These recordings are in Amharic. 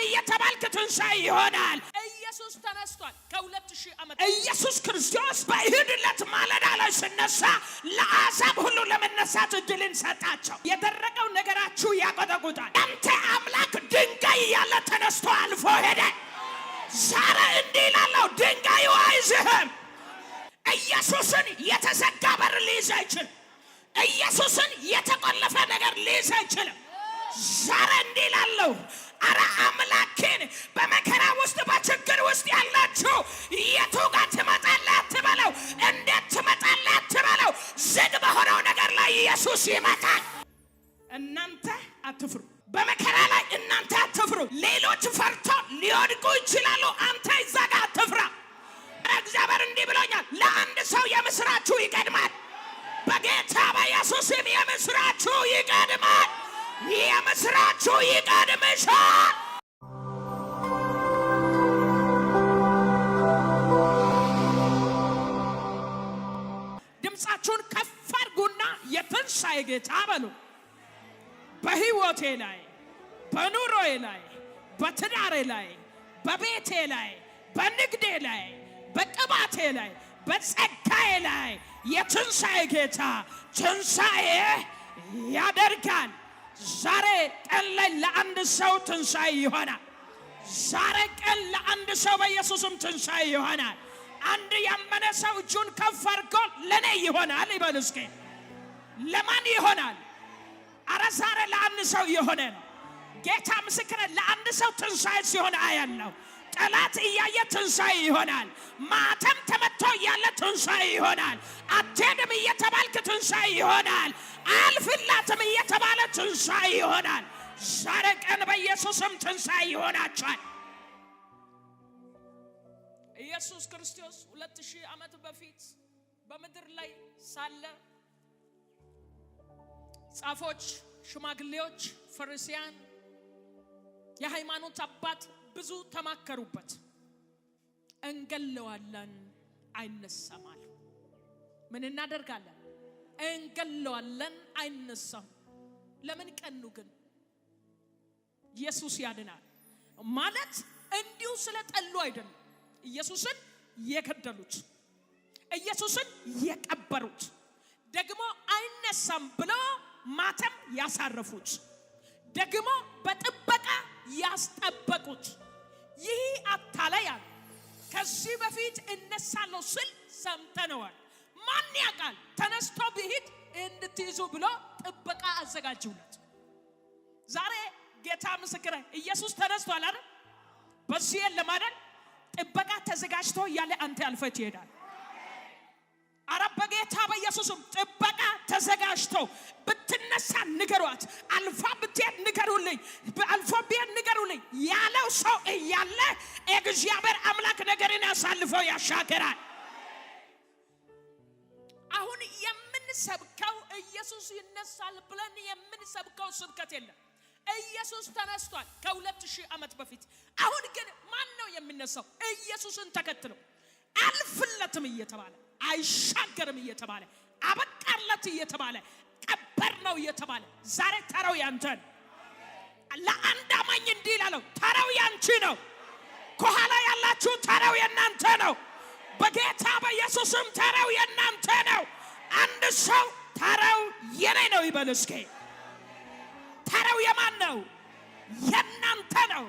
እየተባልክ ትንሣኤ ይሆናል። ኢየሱስ ተነስቷል ከ2000 ዓመት። ኢየሱስ ክርስቶስ በእሁድ ዕለት ማለዳ ላይ ሲነሳ ለአሕዛብ ሁሉ ለመነሳት እድልን ሰጣቸው። የደረቀው ነገራችሁ ያቆጠቁጣል። አንተ አምላክ ድንጋይ ያለ ተነስቶ አልፎ ሄደ። ዛሬ እንዲህ ይላለው ድንጋዩ አይዝህም። ኢየሱስን የተዘጋ በር ሊይዝ አይችልም። ኢየሱስን የተቆለፈ ነገር ሊይዝ አይችልም። ዛሬ እንዲህ ይላለው አረ አምላኬን በመከራ ውስጥ በችግር ውስጥ ያላችሁ የቱ ጋር ትመጣለህ አትበለው። እንዴት ትመጣለህ አትበለው። ዝግ በሆነው ነገር ላይ ኢየሱስ ይመጣል። እናንተ አትፍሩ። በመከራ ላይ እናንተ አትፍሩ። ሌሎች ፈርቶ ሊወድቁ ይችላሉ። አንተ እዛ ጋር አትፍራ። እግዚአብሔር እንዲህ ብሎኛል፣ ለአንድ ሰው የምስራቹ ይቀድማል። በጌታ በኢየሱስ ስም የምስራቹ ይቀድማል። የምስራቹ ይቀድምሻል። ድምፃችሁን ከፍ አድርጉና የትንሣኤ ጌታ በሉ። በሕይወቴ ላይ፣ በኑሮዬ ላይ፣ በትዳሬ ላይ፣ በቤቴ ላይ፣ በንግዴ ላይ፣ በቅባቴ ላይ፣ በጸጋዬ ላይ የትንሣኤ ጌታ ትንሣኤ ያደርጋል። ዛሬ ቀን ላይ ለአንድ ሰው ትንሣኤ ይሆናል። ዛሬ ቀን ለአንድ ሰው በኢየሱስም ትንሣኤ ይሆናል። አንድ ያመነ ሰው እጁን ከፍ አድርጎ ለኔ ይሆናል ይበል እስኪ። ለማን ይሆናል? አረ ዛሬ ለአንድ ሰው የሆነ ነው። ጌታ ምስክር፣ ለአንድ ሰው ትንሣኤ ሲሆን አያለው። ጠላት እያየ ትንሣኤ ይሆናል። ማተም ተመቶ እያለ ትንሣኤ ይሆናል። አትሄድም እየተባልክ ትንሣኤ ይሆናል። አልፍላትም እየተባለ ትንሣኤ ይሆናል። ዛሬ ቀን በኢየሱስም ትንሣኤ ይሆናችኋል። ኢየሱስ ክርስቶስ 2000 ዓመት በፊት በምድር ላይ ሳለ ጻፎች፣ ሽማግሌዎች፣ ፈሪሳውያን፣ የሃይማኖት አባት ብዙ ተማከሩበት። እንገለዋለን አይነሳም አሉ። ምን እናደርጋለን? እንገለዋለን አይነሳም። ለምን ቀኑ? ግን ኢየሱስ ያድናል ማለት እንዲሁ ስለጠሉ አይደለም። ኢየሱስን የገደሉት፣ ኢየሱስን የቀበሩት፣ ደግሞ አይነሳም ብለው ማተም ያሳረፉት፣ ደግሞ በጥበቃ ያስጠበቁት ይህ አታላይ አለ። ከዚህ በፊት እነሳለሁ ስል ሰምተነዋል። ማን ያውቃል? ተነስቶ ቢሄድ እንድትይዙ ብሎ ጥበቃ አዘጋጁለት። ዛሬ ጌታ ምስክር፣ ኢየሱስ ተነስቷል አይደል? በዚህ የለም አይደል? ጥበቃ ተዘጋጅቶ ያለ አንተ አልፈህ ትሄዳለህ። አረ በጌታ በኢየሱስም ጥበቃ ተዘጋጅቶ ብትነሳ ንገሯት፣ አልፋ ብትሄድ ንገሩልኝ፣ አልፎ ብትሄድ ንገሩልኝ ያለው ሰው እያለ እግዚአብሔር አምላክ ነገርን ያሳልፎ ያሻገራል። አሁን የምንሰብከው ኢየሱስ ይነሳል ብለን የምንሰብከው ስብከት የለም። ኢየሱስ ተነስቷል ከ2000 ዓመት በፊት። አሁን ግን ማን ነው የሚነሳው? ኢየሱስን ተከትለው አልፍለትም እየተባለ አይሻገርም እየተባለ አበቃለት እየተባለ ቀበር ነው እየተባለ ዛሬ ተራው ያንተ ነው። ለአንድ አማኝ እንዲህ ይላል፣ ተራው ያንቺ ነው። ከኋላ ያላችሁ ተራው የናንተ ነው። በጌታ በኢየሱስም ተራው የናንተ ነው። አንድ ሰው ተራው የኔ ነው ይበል እስኪ። ተራው የማን ነው? የናንተ ነው።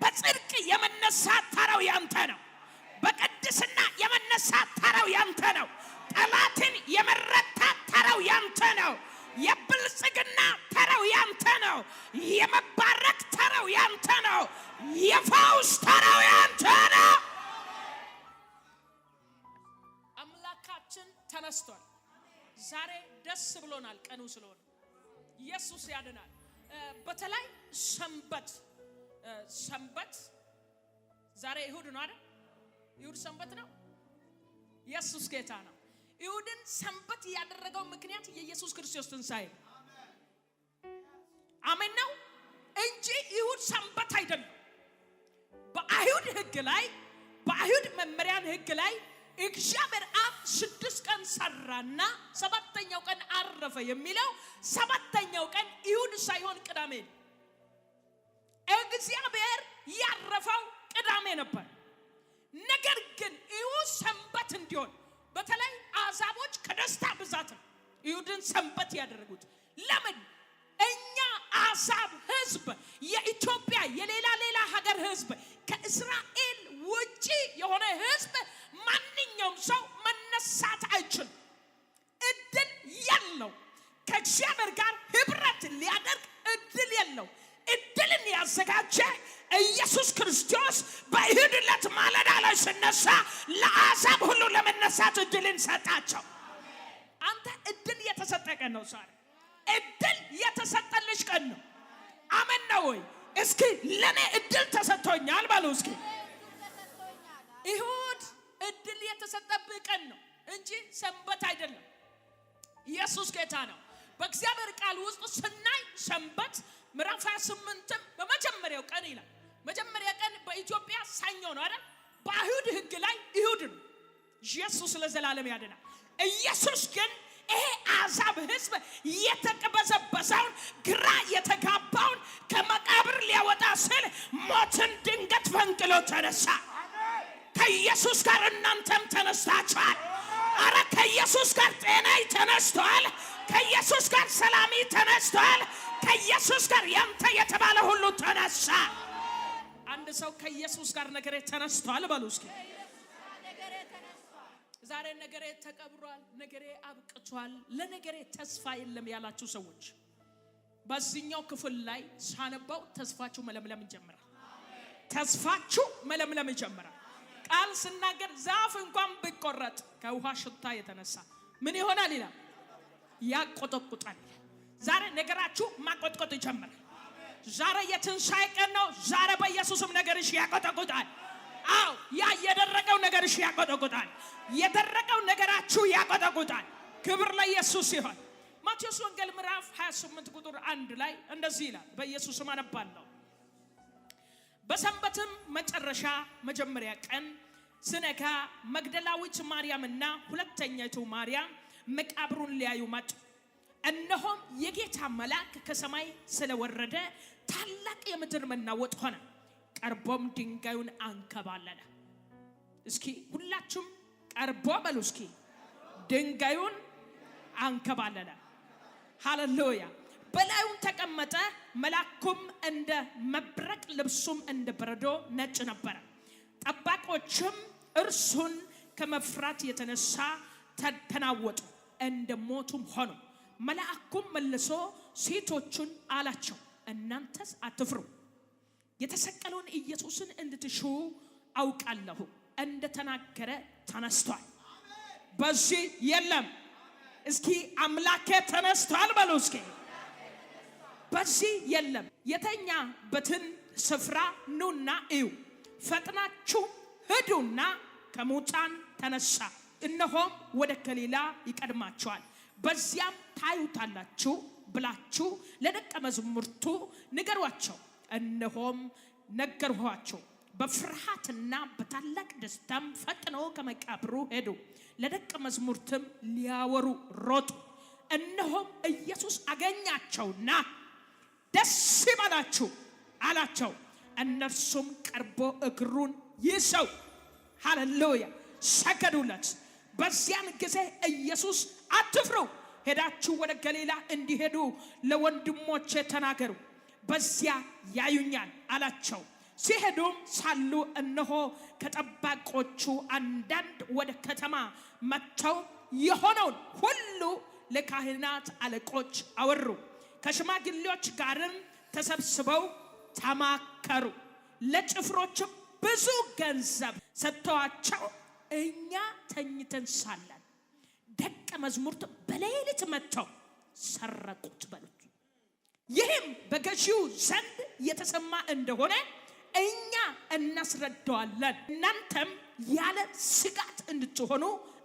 በጽድቅ የመነሳት ተራው ያንተ ነው። በቅድስና የመነሳት ተራው ያንተ ነው። ጠላትን የመረታት ተራው ያንተ ነው። የብልጽግና ተራው ያንተ ነው። የመባረክ ተራው ያንተ ነው። የፈውስ ተራው ያንተ ነው። አምላካችን ተነስቷል። ዛሬ ደስ ብሎናል። ቀኑ ስለሆነ ኢየሱስ ያድናል። በተለይ ሰንበት ዛሬ እሁድ ነው አይደል? ይሁድ ሰንበት ነው። ኢየሱስ ጌታ ነው። ይሁድን ሰንበት ያደረገው ምክንያት የኢየሱስ ክርስቶስ ትንሣኤ አሜን ነው እንጂ ይሁድ ሰንበት አይደለም። በአይሁድ ሕግ ላይ በአይሁድ መመሪያን ሕግ ላይ እግዚአብሔር አብ 6 ቀን ሰራና 7ኛው ቀን አረፈ የሚለው 7ኛው ቀን ይሁድ ሳይሆን ቅዳሜ ነው። እግዚአብሔር ነበር። ነገር ግን ይሁ ሰንበት እንዲሆን በተለይ አሕዛቦች ከደስታ ብዛት ይሁድን ሰንበት ያደረጉት ለምን? እኛ አሕዛብ ሕዝብ የኢትዮጵያ የሌላ ሀገር ሕዝብ ከእስራኤል ውጪ የሆነ ሕዝብ ማንኛውም ሰው መነሳት አይችልም። እድል የለው። ከእግዚአብሔር ጋር ህብረት ሊያደርግ እድል የለው። እድልን ያዘጋጀ ኢየሱስ ክርስቶስ በእሁድ ዕለት ማለዳ ላይ ሲነሳ ለአሕዛብ ሁሉ ለመነሳት እድልን ሰጣቸው። አንተ እድል የተሰጠ ቀን ነው ዛሬ። እድል የተሰጠልሽ ቀን ነው። አሜን ነው ወይ? እስኪ ለኔ እድል ተሰጥቶኛል ባሉ። እስኪ እሁድ እድል የተሰጠብህ ቀን ነው እንጂ ሰንበት አይደለም። ኢየሱስ ጌታ ነው። በእግዚአብሔር ቃል ውስጥ ስናይ ሰንበት ምዕራፍ 28 በመጀመሪያው ቀን ይላል። መጀመሪያ ቀን በኢትዮጵያ ሰኞ ነው አይደል? በአይሁድ ሕግ ላይ እሁድ ነው። ኢየሱስ ለዘላለም ያድናል። ኢየሱስ ግን ይሄ አሕዛብ ሕዝብ የተቀበዘበዘውን ግራ የተጋባውን ከመቃብር ሊያወጣ ሲል ሞትን ድንገት ፈንቅሎ ተነሳ። ከኢየሱስ ጋር እናንተም ተነስታችኋል። አረ ከኢየሱስ ጋር ጤና ተነስቷል። ከኢየሱስ ጋር ሰላም ተነስቷል። ከኢየሱስ ጋር ያንተ የተባለ ሁሉ ተነሳ። አንድ ሰው ከኢየሱስ ጋር ነገሬ ተነስቷል በሉ እስኪ። ዛሬ ነገሬ ተቀብሯል፣ ነገሬ አብቅቷል፣ ለነገሬ ተስፋ የለም ያላችሁ ሰዎች በዚህኛው ክፍል ላይ ሳነባው ተስፋችሁ መለምለም ይጀምራል። ተስፋችሁ መለምለም ይጀምራል። ቃል ስናገር ዛፍ እንኳን ቢቆረጥ ከውሃ ሽታ የተነሳ ምን ይሆናል ይላል? ያቆጠቁጣል። ዛሬ ነገራችሁ ማቆጥቆጥ ይጀምራል። ዛሬ የትንሣኤ ቀን ነው። ዛሬ በኢየሱስም ነገርሽ ያቆጠቁጣል። አው ያ የደረቀው ነገርሽ ያቆጠቁጣል። የደረቀው ነገራችሁ ያቆጠቁጣል። ክብር ለኢየሱስ ይሁን። ማቴዎስ ወንጌል ምዕራፍ 28 ቁጥር 1 ላይ እንደዚህ ይላል። በኢየሱስም አነባለሁ። በሰንበትም መጨረሻ መጀመሪያ ቀን ስነጋ መግደላዊት ማርያምና ሁለተኛይቱ ማርያም መቃብሩን ሊያዩ መጡ። እነሆም የጌታ መልአክ ከሰማይ ስለወረደ ታላቅ የምድር መናወጥ ሆነ። ቀርቦም ድንጋዩን አንከባለለ። እስኪ ሁላችሁም ቀርቦ በሉ እስኪ። ድንጋዩን አንከባለለ። ሃሌሉያ። በላዩም ተቀመጠ። መልአኩም እንደ መብረቅ ልብሱም እንደ በረዶ ነጭ ነበረ። ጠባቆችም እርሱን ከመፍራት የተነሳ ተናወጡ፣ እንደ ሞቱም ሆኑ። መልአኩም መልሶ ሴቶቹን አላቸው፣ እናንተስ አትፍሩ፣ የተሰቀለውን ኢየሱስን እንድትሹ አውቃለሁ። እንደተናገረ ተነስቷል፣ በዚህ የለም። እስኪ አምላኬ ተነስቷል በሉ እስኪ። በዚህ የለም። የተኛበትን ስፍራ ኑና እዩ፣ ፈጥናችሁ ሂዱና ከሙታን ተነሳ፣ እነሆም ወደ ገሊላ ይቀድማችኋል፣ በዚያም ታዩታላችሁ ብላችሁ ለደቀ መዛሙርቱ ንገሯቸው። እነሆም ነገርኋቸው። በፍርሃትና በታላቅ ደስታም ፈጥነው ከመቃብሩ ሄዱ፣ ለደቀ መዛሙርትም ሊያወሩ ሮጡ። እነሆም ኢየሱስ አገኛቸውና ደስ ይበላችሁ አላቸው። እነርሱም ቀርቦ እግሩን ይዘው ሃሌሉያ ሰገዱለት። በዚያን ጊዜ ኢየሱስ አትፍሩ፣ ሄዳችሁ ወደ ገሊላ እንዲሄዱ ለወንድሞቼ ተናገሩ፣ በዚያ ያዩኛል አላቸው። ሲሄዱም ሳሉ እነሆ ከጠባቆቹ አንዳንድ ወደ ከተማ መጥተው የሆነውን ሁሉ ለካህናት አለቆች አወሩ። ከሽማግሌዎች ጋርም ተሰብስበው ተማከሩ። ለጭፍሮችም ብዙ ገንዘብ ሰጥተዋቸው እኛ ተኝተን ሳለን ደቀ መዛሙርት በሌሊት መጥተው ሰረቁት በሉት። ይህም በገዢው ዘንድ የተሰማ እንደሆነ እኛ እናስረዳዋለን፣ እናንተም ያለ ስጋት እንድትሆኑ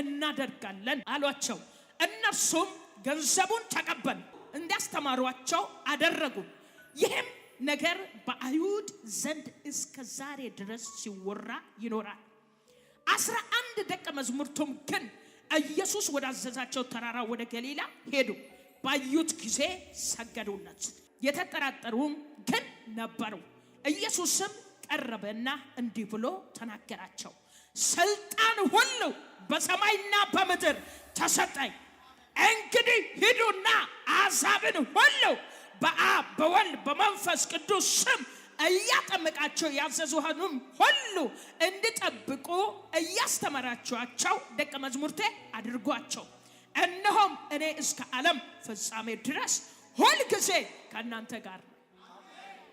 እናደርጋለን አሏቸው። እነርሱም ገንዘቡን ተቀበሉ፣ እንዳስተማሯቸው አደረጉ። ይህም ነገር በአይሁድ ዘንድ እስከ ዛሬ ድረስ ሲወራ ይኖራል። 11 ደቀ መዛሙርቱም ግን ኢየሱስ ወዳዘዛቸው ተራራ ወደ ገሊላ ሄዱ። ባዩት ጊዜ ሰገዱለት። የተጠራጠሩም ግን ነበሩ። ኢየሱስም ቀረበና እንዲህ ብሎ ተናገራቸው። ስልጣን ሁሉ በሰማይና በምድር ተሰጠኝ። እንግዲህ ሂዱና አሕዛብን ሁሉ በአብ በወልድ በመንፈስ ቅዱስ ስም እያጠመቃቸው ያዘዝኋችሁንም ሁሉ እንዲጠብቁ እያስተማራችኋቸው ደቀ መዛሙርቴ አድርጓቸው። እነሆም እኔ እስከ ዓለም ፍጻሜ ድረስ ሁልጊዜ ከእናንተ ጋር ነኝ።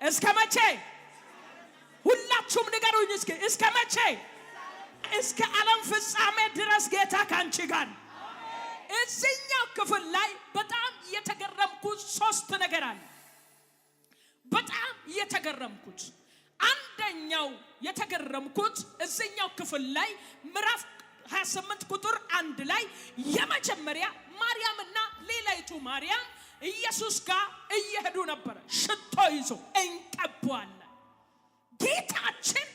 እስከ መቼ? ሁላችሁም ንገሩኝ እስኪ እስከ መቼ? እስከ ዓለም ፍጻሜ ድረስ ጌታ ካንቺ ጋር ነው። እዚህኛው ክፍል ላይ በጣም የተገረምኩት ሶስት ነገር አለ። በጣም የተገረምኩት አንደኛው የተገረምኩት እዚህኛው ክፍል ላይ ምዕራፍ 28 ቁጥር 1 ላይ የመጀመሪያ ማርያምና ሌላይቱ ማርያም ኢየሱስ ጋር እየሄዱ ነበር። ሽቶ ይዞ እንቀባዋለን። ጌታችን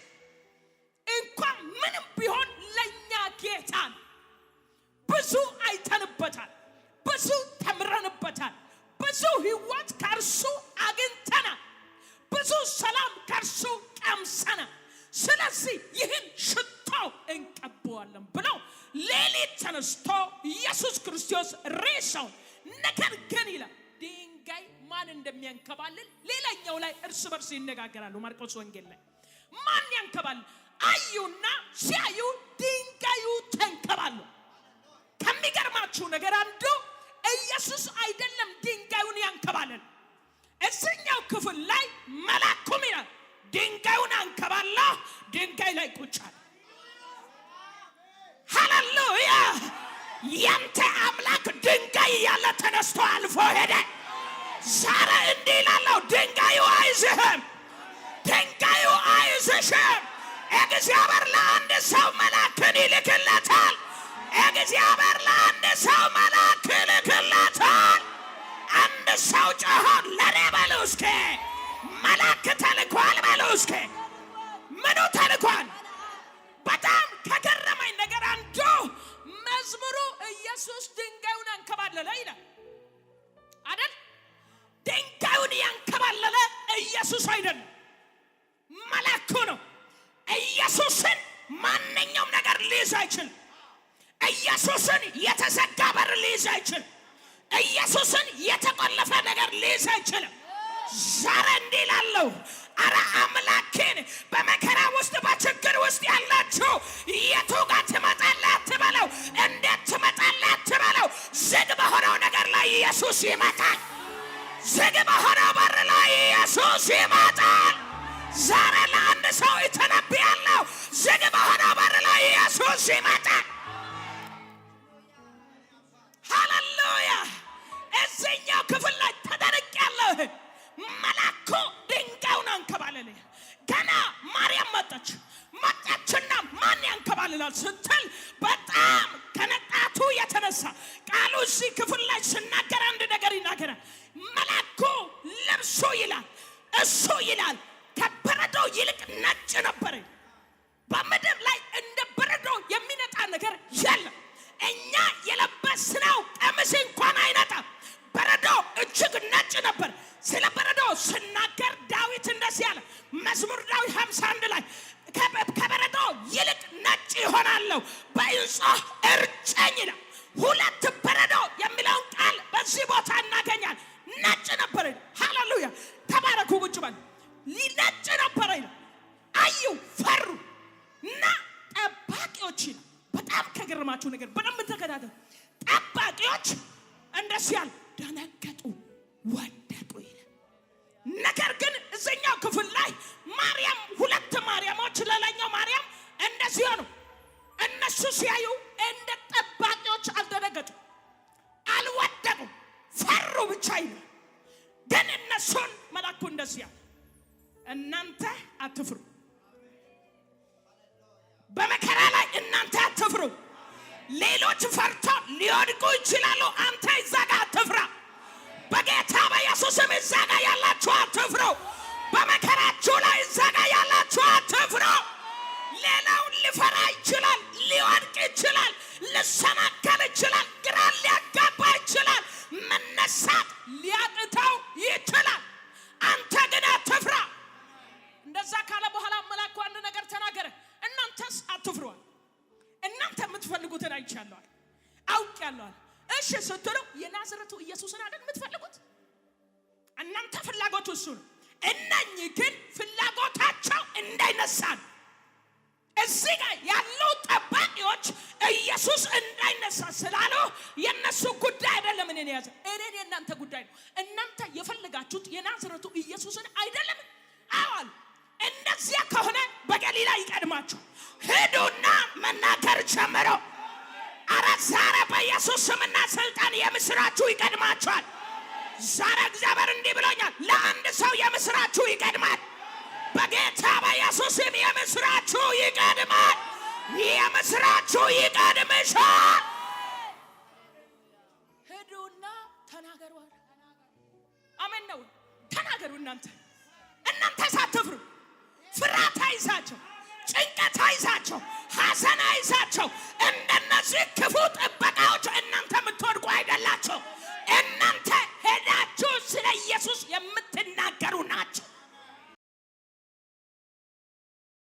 እንኳን ምንም ቢሆን ለኛ ጌታ ነው። ብዙ አይተንበታል፣ ብዙ ተምረንበታል፣ ብዙ ህይወት ከእርሱ አግኝተናል፣ ብዙ ሰላም ከእርሱ ቀምሰናል። ስለዚህ ይህን ሽቶ እንቀባዋለን ብለው ሌሊት ተነስቶ ኢየሱስ ክርስቶስ ሬሳውን ነገር ግን ይላል ድንጋይ ማን እንደሚያንከባልል ሌላኛው ላይ እርስ በርስ ይነጋገራሉ። ማርቆስ ወንጌል ላይ ማን ያንከባልል አዩና ሲያዩ ድንጋዩ ተንከባሉ። ከሚገርማችሁ ነገር አንዱ ኢየሱስ አይደለም ድንጋዩን ያንከባለል። እዚህኛው ክፍል ላይ መልአኩም ይላል ድንጋዩን አንከባላ ድንጋይ ላይ ቁጭ አለ። ሃሌሉያ! ያንተ አምላክ ድንጋይ ያለ ተነስቶ አልፎ ሄደ። ዛሬ እንዲህ እላለሁ ድንጋዩ አይዝህም፣ ድንጋዩ አይዝሽም። እግዚአብሔር ለአንድ ሰው መልአክን ይልክለታል። እግዚአብሔር ለአንድ ሰው መልአክ ይልክለታል። አንድ ሰው ጮሆ ለኔ በሉ እስኪ መልአክ ተልኳል በሉ እስኪ። ምኑ ተልኳል? በጣም ከገረመኝ ነገር አንዱ መዝሙሩ ኢየሱስ ድንጋዩን አንከባለለ ይላል አይደል? ድንጋዩን ያንከባለለ ኢየሱስ አይደለም፣ መልአኩ ነው። ኢየሱስን ማንኛውም ነገር ሊይዝ አይችልም። ኢየሱስን የተዘጋ በር ሊይዝ አይችልም። ኢየሱስን የተቆለፈ ነገር ሊይዝ አይችልም። ዛሬ እንዲህ እላለሁ አረ አምላኬን በመከራ ውስጥ በችግር ውስጥ ያላችሁ የቱ ጋር ትመጣለህ አትበለው፣ እንዴት ትመጣለህ አትበለው። ዝግ በሆነው ነገር ላይ ኢየሱስ ይመጣል። ዝግ በሆነው በር ላይ ኢየሱስ ይመጣል። ዛሬ ለአንድ ሰው ይተነብያለሁ ዝግ በሆነው በር ላይ ኢየሱስ ይመጣል። ሃሌሉያ! እዚህኛው ክፍል ላይ ተደንቄያለሁ። መልአኩ ድንጋዩን አንከባለለ። ገና ማርያም መጣችና ማን ያንከባልላል ስትል በጣም ከነጣቱ የተነሳ ቃሉ እዚህ ክፍል ላይ ሲናገር አንድ ነገር ይናገራል። መልአኩ ልብሱ ይላል እሱ ይላል ከበረዶ ይልቅ ነጭ ነበር። በምድር ላይ እንደ በረዶ የሚነጣ ነገር የለም። እኛ የለበስነው ቀሚስ እንኳን አይነጣም። በረዶ እጅግ ነጭ ነበር። ስለ በረዶ ሲናገር ዳዊት እንደዚህ አለ። መዝሙር ዳዊት 51 ላይ ከበረዶ ይልቅ ነጭ ይሆናለሁ በእንጾህ እርጨኝ ይላል። ሁለት በረዶ የሚለውን ቃል በዚህ ቦታ እናገኛለን። ነጭ ነበር። ሃሌሉያ! ተባረኩ። ቁጭ በል። ነጭ ነበር ይላል። አዩ ፈሩ እና ጠባቂዎች ይላል። በጣም ከገረማችሁ ነገር በደንብ ተከታተሉ። ጠባቂዎች እንደዚህ ያሉ ደነገጡ፣ ወደቁ ይላል። ነገር ግን እዚህኛው ክፍል ላይ ማርያም ሁለት ማርያሞች ሌላኛው ማርያም እንደዚህ ሆኑ። እነሱ ሲያዩ እንደ ጠባቂዎች አልደነገጡ፣ አልወደቁ፣ ፈሩ ብቻ ይላል። ግን እነሱን መልአኩ እንደዚህ ያለ እናንተ አትፍሩ፣ በመከራ ላይ እናንተ አትፍሩ። ሌሎች ፈርቶ ሊወድቁ ይችላሉ። አንተ እዛ ጋር አትፍራ። በጌታ በኢየሱስም እዛ ጋር ያላችሁ አትፍሩ። በመከራችሁ ላይ እዛ ጋር ያላችሁ አትፍሩ። ሌላውን ሊፈራ ይችላል፣ ሊወድቅ ይችላል፣ ሊሰናከል ይችላል፣ ግራ ሊያጋባ ይችላል፣ መነሳት ሊያቅተው ይችላል። አንተ ግን አትፍራ። እንደዛ ካለ በኋላ መልአኩ አንድ ነገር ተናገረ። እናንተስ አትፍሩ፣ እናንተ የምትፈልጉትን አይቻለሁ አውቄያለሁ። እሺ ስትሉ የናዝሬቱ ኢየሱስን አይደል የምትፈልጉት? እናንተ ፍላጎቱ እሱ ነው። እነኚህ ግን ፍላጎታቸው እንዳይነሳ ነው። እዚህ ጋር ያለው ጠባቂዎች ኢየሱስ እንዳይነሳ ስላሉ የነሱ ጉዳይ አይደለም። እኔን ያዘ እኔን የእናንተ ጉዳይ ነው። እናንተ የፈለጋችሁት የናዝሬቱ ኢየሱስን አይደለም? አዋል እንደዚያ ከሆነ በገሊላ ይቀድማችሁ ሄዱና መናገር ጀምሩ። ዛሬ በኢየሱስ ስምና ስልጣን የምስራችሁ ይቀድማችኋል። ዛሬ እግዚአብሔር እንዲህ ብሎኛል፣ ለአንድ ሰው የምስራችሁ ይቀድማል። በጌታ በኢየሱስ ስም የምስራችሁ ይቀድማል። የምስራችሁ ይቀድምሻል። ሄዱና ተናገሩ። አሜን ነው። ተናገሩ። እናንተ ሳትፍሩ፣ ፍርሃት አይዛቸው፣ ጭንቀት አይዛቸው፣ ሐዘን አይዛቸው። እንደነዚህ ክፉ ጥበቃዎች እናንተ የምትወድቁ አይደላችሁ። እናንተ ሄዳችሁ ስለ ኢየሱስ የምትናገሩ